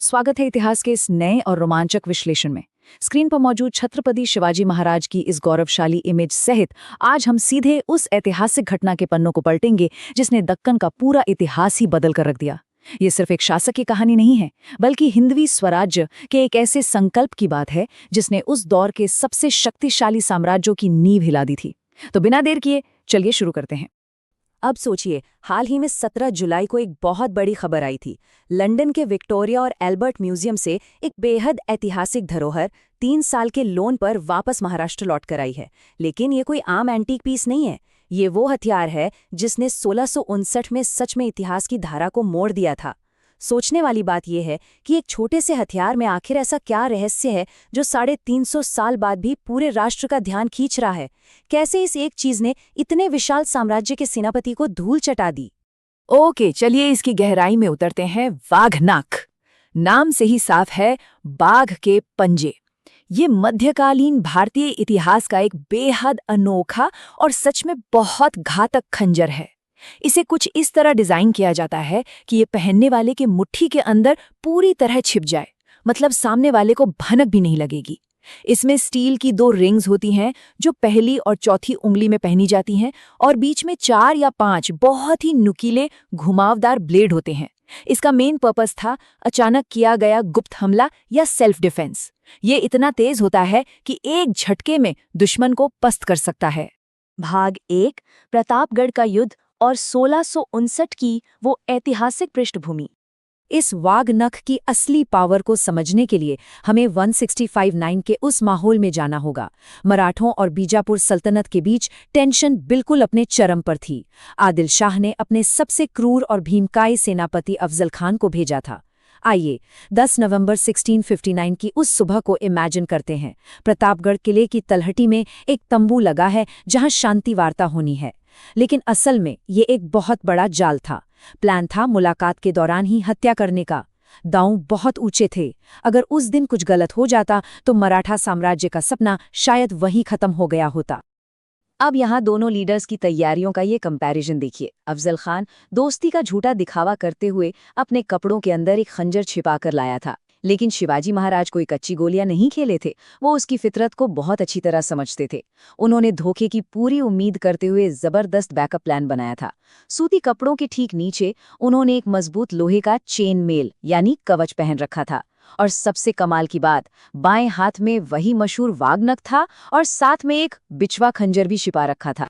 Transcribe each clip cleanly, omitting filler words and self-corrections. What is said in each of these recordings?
स्वागत है इतिहास के इस नए और रोमांचक विश्लेषण में। स्क्रीन पर मौजूद छत्रपति शिवाजी महाराज की इस गौरवशाली इमेज सहित आज हम सीधे उस ऐतिहासिक घटना के पन्नों को पलटेंगे जिसने दक्कन का पूरा इतिहास ही बदल कर रख दिया। ये सिर्फ एक शासक की कहानी नहीं है, बल्कि हिंदवी स्वराज्य के एक ऐसे संकल्प की बात है जिसने उस दौर के सबसे शक्तिशाली साम्राज्यों की नींव हिला दी थी। तो बिना देर किए चलिए शुरू करते हैं। अब सोचिए, हाल ही में 17 जुलाई को एक बहुत बड़ी खबर आई थी। लंदन के विक्टोरिया और एल्बर्ट म्यूजियम से एक बेहद ऐतिहासिक धरोहर 3 साल के लोन पर वापस महाराष्ट्र लौट कर आई है। लेकिन ये कोई आम एंटीक पीस नहीं है। ये वो हथियार है जिसने 1659 में सच में इतिहास की धारा को मोड़ दिया था। सोचने वाली बात यह है कि एक छोटे से हथियार में आखिर ऐसा क्या रहस्य है जो 350 साल बाद भी पूरे राष्ट्र का ध्यान खींच रहा है। कैसे इस एक चीज ने इतने विशाल साम्राज्य के सेनापति को धूल चटा दी। ओके, चलिए इसकी गहराई में उतरते हैं। वाघनाक नाम से ही साफ है, बाघ के पंजे। ये मध्यकालीन भारतीय इतिहास का एक बेहद अनोखा और सच में बहुत घातक खंजर है। इसे कुछ इस तरह डिजाइन किया जाता है कि ये पहनने वाले के मुट्ठी के अंदर पूरी तरह छिप जाए, मतलब सामने वाले को भनक भी नहीं लगेगी। इसमें स्टील की 2 रिंग्स होती हैं जो पहली और चौथी उंगली में पहनी जाती हैं, और बीच में 4 या 5 बहुत ही नुकीले घुमावदार ब्लेड होते हैं। इसका मेन पर्पस था अचानक किया गया गुप्त हमला या सेल्फ डिफेंस। ये इतना तेज होता है कि एक झटके में दुश्मन को पस्त कर सकता है। भाग 1, प्रतापगढ़ का युद्ध और 1659 की वो ऐतिहासिक पृष्ठभूमि। इस वाघनख की असली पावर को समझने के लिए हमें 1659 के उस माहौल में जाना होगा। मराठों और बीजापुर सल्तनत के बीच टेंशन बिल्कुल अपने चरम पर थी। आदिल शाह ने अपने सबसे क्रूर और भीमकाय सेनापति अफजल खान को भेजा था। आइए 10 नवंबर 1659 की उस सुबह को इमेजिन करते हैं। प्रतापगढ़ किले की तलहटी में एक तंबू लगा है जहां शांति वार्ता होनी है, लेकिन असल में ये एक बहुत बड़ा जाल था। प्लान था मुलाकात के दौरान ही हत्या करने का। दांव बहुत ऊंचे थे। अगर उस दिन कुछ गलत हो जाता तो मराठा साम्राज्य का सपना शायद वहीं खत्म हो गया होता। अब यहाँ दोनों लीडर्स की तैयारियों का ये कंपैरिजन देखिए। अफजल खान दोस्ती का झूठा दिखावा करते हुए अपने कपड़ों के अंदर एक खंजर छिपा कर लाया था, लेकिन शिवाजी महाराज कोई कच्ची गोलियां नहीं खेले थे। वो उसकी फितरत को बहुत अच्छी तरह समझते थे। उन्होंने धोखे की पूरी उम्मीद करते हुए जबरदस्त बैकअप प्लान बनाया था। सूती कपड़ों के ठीक नीचे उन्होंने एक मजबूत लोहे का चेन मेल यानी कवच पहन रखा था, और सबसे कमाल की बात, बाएं हाथ में वही मशहूर वाघनख था और साथ में एक बिछवा खंजर भी छिपा रखा था।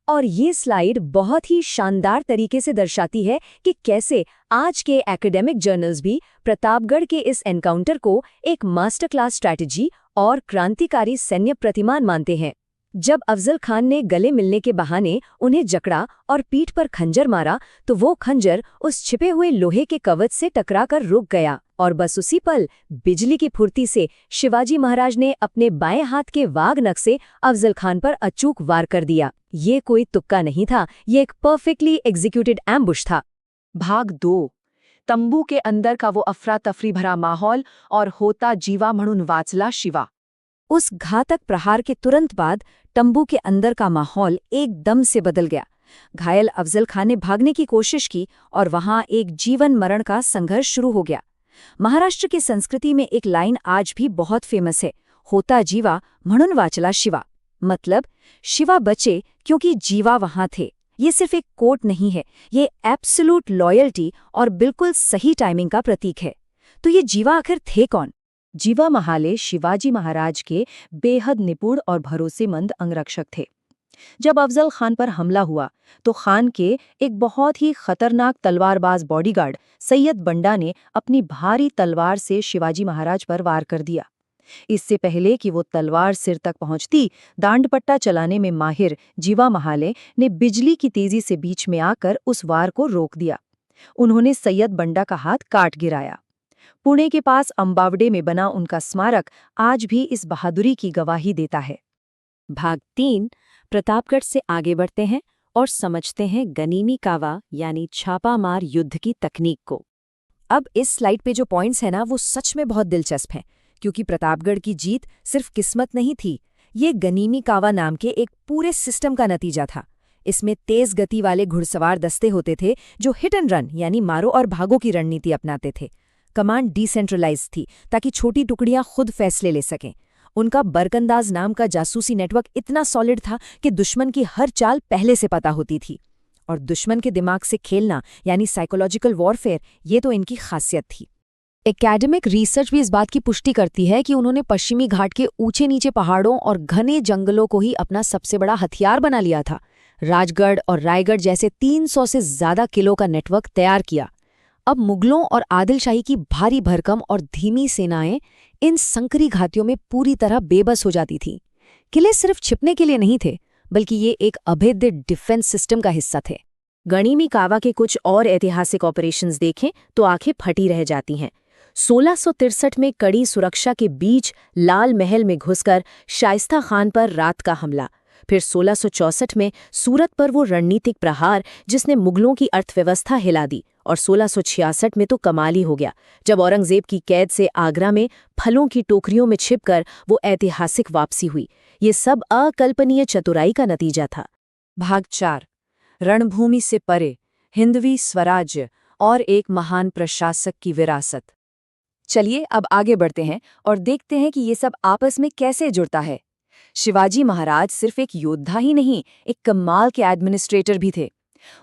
और ये स्लाइड बहुत ही शानदार तरीके से दर्शाती है कि कैसे आज के एकेडमिक जर्नल्स भी प्रतापगढ़ के इस एनकाउंटर को एक मास्टर क्लास स्ट्रैटेजी और क्रांतिकारी सैन्य प्रतिमान मानते हैं। जब अफजल खान ने गले मिलने के बहाने उन्हें जकड़ा और पीठ पर खंजर मारा, तो वो खंजर उस छिपे हुए लोहे के कवच से टकराकर रुक गया, और बस उसी पल बिजली की फुर्ती से शिवाजी महाराज ने अपने बाएं हाथ के वाघनख से अफजल खान पर अचूक वार कर दिया। ये कोई तुक्का नहीं था, ये एक परफेक्टली एग्जीक्यूटेड एम्बुश था। भाग 2, तंबू के अंदर का वो अफरा तफरी भरा माहौल और होता जीवा म्हणून वाचला शिवा। उस घातक प्रहार के तुरंत बाद तंबू के अंदर का माहौल एकदम से बदल गया। घायल अफजल खान ने भागने की कोशिश की और वहां एक जीवन मरण का संघर्ष शुरू हो गया। महाराष्ट्र की संस्कृति में एक लाइन आज भी बहुत फेमस है, होता जीवा म्हणून वाचला शिवा, मतलब शिवा बचे क्योंकि जीवा वहां थे। ये सिर्फ एक कोट नहीं है, ये एब्सोल्यूट लॉयल्टी और बिल्कुल सही टाइमिंग का प्रतीक है। तो ये जीवा आखिर थे कौन? जीवा महाले शिवाजी महाराज के बेहद निपुण और भरोसेमंद अंगरक्षक थे। जब अफजल खान पर हमला हुआ तो खान के एक बहुत ही खतरनाक तलवारबाज बॉडीगार्ड सैयद बंडा ने अपनी भारी तलवार से शिवाजी महाराज पर वार कर दिया। इससे पहले कि वो तलवार सिर तक पहुंचती, दांडपट्टा चलाने में माहिर जीवा महाले ने बिजली की तेजी से बीच में आकर उस वार को रोक दिया। उन्होंने सैयद बंडा का हाथ काट गिराया। पुणे के पास अंबावडे में बना उनका स्मारक आज भी इस बहादुरी की गवाही देता है। भाग 3, प्रतापगढ़ से आगे बढ़ते हैं और समझते हैं गनीमी कावा यानी छापामार युद्ध की तकनीक को। अब इस स्लाइड पे जो पॉइंट्स हैं ना, वो सच में बहुत दिलचस्प हैं, क्योंकि प्रतापगढ़ की जीत सिर्फ किस्मत नहीं थी, ये गनीमी कावा नाम के एक पूरे सिस्टम का नतीजा था। इसमें तेज गति वाले घुड़सवार दस्ते होते थे जो हिट एंड रन यानी मारो और भागो की रणनीति अपनाते थे। कमांड डिसेंट्रलाइज थी ताकि छोटी टुकड़ियां खुद फैसले ले सकें। उनका बरकंदाज नाम का जासूसी नेटवर्क इतना सॉलिड था कि दुश्मन की हर चाल पहले से पता होती थी। और दुश्मन के दिमाग से खेलना यानी साइकोलॉजिकल वॉरफेयर, ये तो इनकी खासियत थी। एकेडमिक रिसर्च भी इस बात की पुष्टि करती है कि उन्होंने पश्चिमी घाट के ऊंचे नीचे पहाड़ों और घने जंगलों को ही अपना सबसे बड़ा हथियार बना लिया था। राजगढ़ और रायगढ़ जैसे 300 से ज्यादा किलों का नेटवर्क तैयार किया। अब मुगलों और आदिलशाही की भारी भरकम और धीमी सेनाएं इन संकरी घाटियों में पूरी तरह बेबस हो जाती थीं। किले सिर्फ छिपने के लिए नहीं थे, बल्कि ये एक अभेद्य डिफेंस सिस्टम का हिस्सा थे। गणिमी कावा के कुछ और ऐतिहासिक ऑपरेशंस देखें तो आंखें फटी रह जाती हैं। 1663 में कड़ी सुरक्षा के बीच लाल महल में घुसकर शाइस्ता खान पर रात का हमला। फिर 1664 में सूरत पर वो रणनीतिक प्रहार जिसने मुगलों की अर्थव्यवस्था हिला दी। और 1666 में तो कमाल ही हो गया, जब औरंगजेब की कैद से आगरा में फलों की टोकरियों में छिपकर वो ऐतिहासिक वापसी हुई। ये सब अकल्पनीय चतुराई का नतीजा था। भाग 4, रणभूमि से परे, हिंदवी स्वराज्य और एक महान प्रशासक की विरासत। चलिए अब आगे बढ़ते हैं और देखते हैं कि ये सब आपस में कैसे जुड़ता है। शिवाजी महाराज सिर्फ एक योद्धा ही नहीं, एक कमाल के एडमिनिस्ट्रेटर भी थे।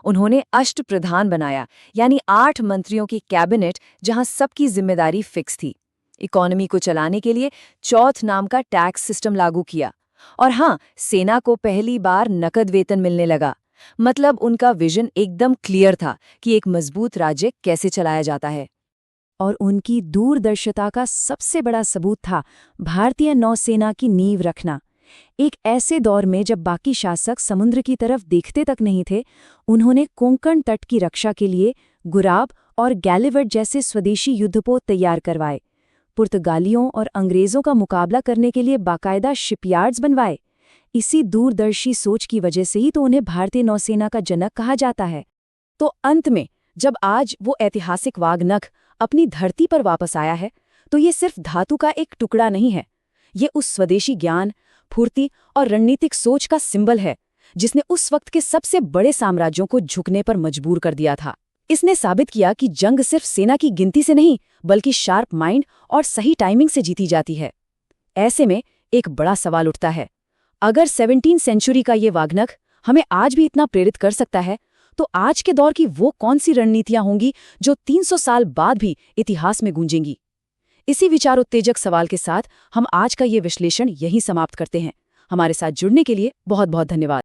उन्होंने अष्टप्रधान बनाया, यानी 8 मंत्रियों की कैबिनेट जहां सबकी जिम्मेदारी फिक्स थी। इकोनॉमी को चलाने के लिए चौथ नाम का टैक्स सिस्टम लागू किया। और हाँ, सेना को पहली बार नकद वेतन मिलने लगा। मतलब उनका विजन एकदम क्लियर था कि एक मजबूत राज्य कैसे चलाया जाता है। और उनकी दूरदर्शिता का सबसे बड़ा सबूत था भारतीय नौसेना की नींव रखना। एक ऐसे दौर में जब बाकी शासक समुद्र की तरफ देखते तक नहीं थे, उन्होंने कोंकण तट की रक्षा के लिए गुराब और गैलीवर्ट जैसे स्वदेशी युद्धपोत तैयार करवाए। पुर्तगालियों और अंग्रेज़ों का मुकाबला करने के लिए बाकायदा शिपयार्ड्स बनवाए। इसी दूरदर्शी सोच की वजह से ही तो उन्हें भारतीय नौसेना का जनक कहा जाता है। तो अंत में जब आज वो ऐतिहासिक वाघनख अपनी धरती पर वापस आया है, तो ये सिर्फ धातु का एक टुकड़ा नहीं है। ये उस स्वदेशी ज्ञान, फुर्ती और रणनीतिक सोच का सिंबल है जिसने उस वक्त के सबसे बड़े साम्राज्यों को झुकने पर मजबूर कर दिया था। इसने साबित किया कि जंग सिर्फ सेना की गिनती से नहीं, बल्कि शार्प माइंड और सही टाइमिंग से जीती जाती है। ऐसे में एक बड़ा सवाल उठता है, अगर 17वीं सेंचुरी का ये वाघनख हमें आज भी इतना प्रेरित कर सकता है, तो आज के दौर की वो कौन सी रणनीतियां होंगी जो 300 साल बाद भी इतिहास में गूंजेंगी? इसी विचारोत्तेजक सवाल के साथ हम आज का ये विश्लेषण यहीं समाप्त करते हैं। हमारे साथ जुड़ने के लिए बहुत बहुत धन्यवाद।